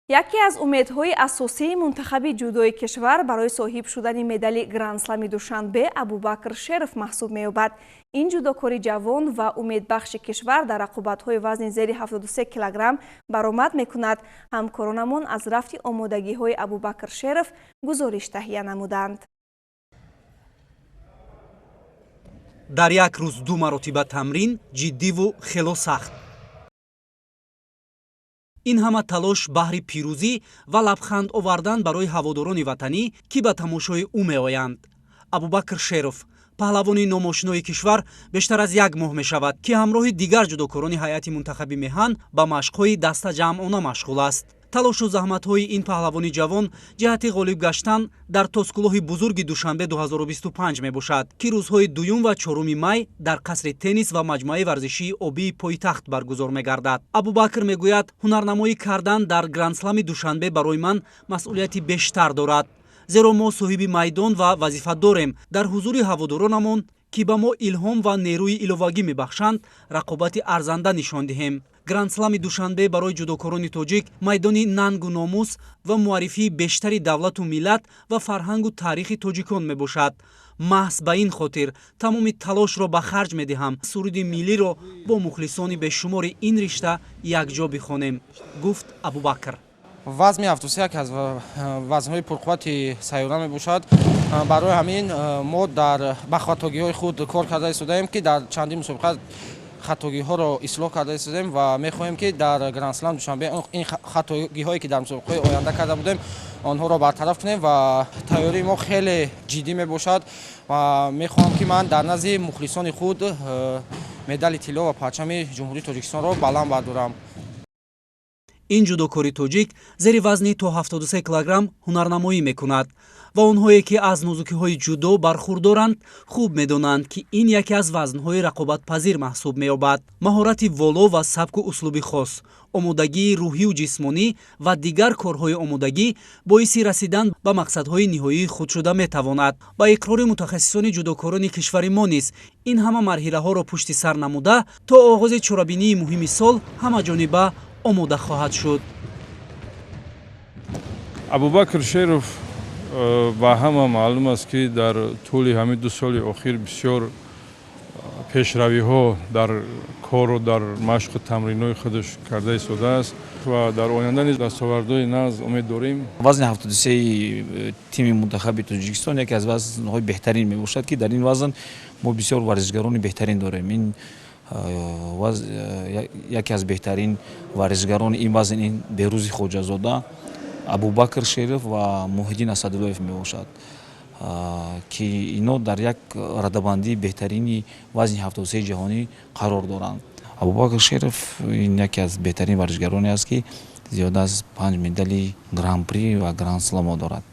яке аз умедҳои асосии мунтахаби ҷудои кишвар барои соҳиб шудани медали гранд-слами душанбе Абубакр Шеров маҳсуб меёбад. Ин ҷудокори ҷавон ва умедбахши кишвар дар рақобатҳои вазни зери 73 килограмм баромад мекунад. ҳамкоронамон аз рафти омодагиҳои Абубакр Шеров гузориш таҳия намуданд. дар як рӯз 2 маротиба тамрин ҷиддиву хело сахт. ин ҳама талош баҳри пирӯзӣ ва лабханд овардан барои ҳаводорони ватанӣ ки ба тамошои ӯ меоянд. Абубакр Шеров, паҳлавони номошинои кишвар, бештар аз як моҳ мешавад ки ҳамроҳи дигар ҷудокорони ҳайати мунтахаби меҳан ба машқҳои дастаҷамъона машғул аст. талошу заҳматҳои ин паҳлавони ҷавон ҷиҳати ғолиб гаштан дар тоскулоҳи бузурги Душанбе 2025 мебошад, ки рӯзҳои 2 ва 4 май дар қасри теннис ва маҷмӯаи варзишии обии пойтахт баргузор мегардад. Абубакр мегӯяд, ҳунарнамоӣ кардан дар гранд-слами Душанбе барои ман масъулияти бештар дорад, зеро мо соҳиби майдон ва вазифа дорем дар ҳузури ҳаводоронамон, ки ба мо илҳом ва нерӯи иловагӣ мебахшанд, рақобати арзанда нишон диҳем. гранд-слами Душанбе барои ҷудокорони тоҷик майдони нангу номус ва муаррифии бештари давлату миллат ва фарҳангу таърихи тоҷикон мебошад. маҳз ба ин хотир тамоми талошро ба харҷ медиҳам, суруди миллиро бо мухлисони бешумори ин ришта якҷо бихонем, гуфт Абубакр. вазни 71 аз вазнҳои пурқуввати сайёра мебошад. барои ҳамин мо ба хатогиҳои худ кор карда истодаем, ки дар чандин мусобиқа хатогиҳоро ислоҳ карда истодаем ва мехоҳем, ки дар гранд-слам Душанбе ин хатогиҳое, ки дар мусобиқаҳои оянда карда будем, онҳоро бартараф кунем ва тайёрии мо хеле ҷиддӣ мебошад ва мехоҳам, ки ман дар назди мухлисони худ медали тилло ва парчами ҷумҳурии Тоҷикистонро баланд бардорам. ин ҷудокори тоҷик зери вазни то 73 килограмм ҳунарнамоӣ мекунад ва онҳое ки аз нозукиҳои ҷудо бархурдоранд хуб медонанд, ки ин яке аз вазнҳои рақобатпазир маҳсуб меёбад. маҳорати воло ва сабку услуби хос, омодагии рӯҳию ҷисмонӣ ва дигар корҳои омодагӣ боиси расидан ба мақсадҳои ниҳоии худ шуда метавонад. ба иқрори мутахассисони ҷудокорони кишвари мо низ ин ҳама марҳилаҳоро пушти сар намуда, то оғози чорабинии муҳими сол ҳамаҷониба омода хоҳад шуд. Абубакр Шеров ба ҳама маълум аст, ки дар тӯли ҳамин 2 соли охир бисёр пешравиҳо дар кору дар машқу тамринҳои худаш карда истодааст ва дар оянда низ дастовардҳои нағз умед дорем. вазни 73 тими мунтахаби Тоҷикистон яке аз вазнҳои беҳтарин мебошад, ки дар ин вазн мо бисёр варзишгарони беҳтарин дорем. ин яке аз беҳтарин варзишгарони ин вазн ин Берӯзи Хоҷазода, Абубакр Шеров ва Муҳиддин Асадуллоев мебошад, ки ино дар як радабандии беҳтарини вазни 73 ҷаҳонӣ қарор доранд. Абубакр Шеров ин яке аз беҳтарин варзишгароне аст, ки зиёда аз 5 медали гран-при ва гранд-сламо дорад.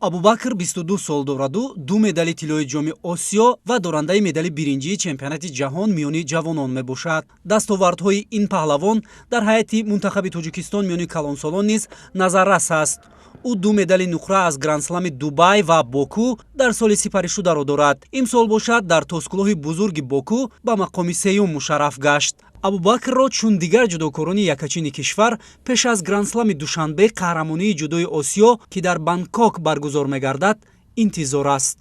Абубакр 22 сол дораду 2 медали тиллои ҷоми Осиё ва дорандаи медали биринҷии чемпионати ҷаҳон миёни ҷавонон мебошад. дастовардҳои ин паҳлавон дар ҳайати мунтахаби Тоҷикистон миёни калонсолон низ назаррас аст. ӯ 2 медали нуқра аз гранд-слами Дубай ва Боку дар соли сипаришударо дорад. имсол бошад дар тоскулоҳи бузурги Боку ба мақоми сеюм мушарраф гашт. Абубакрро чун дигар ҷудокорони якачини кишвар пеш аз гранд-слами Душанбе қаҳрамонии ҷудои Осиё, ки дар Бангкок баргузор мегардад, интизор аст.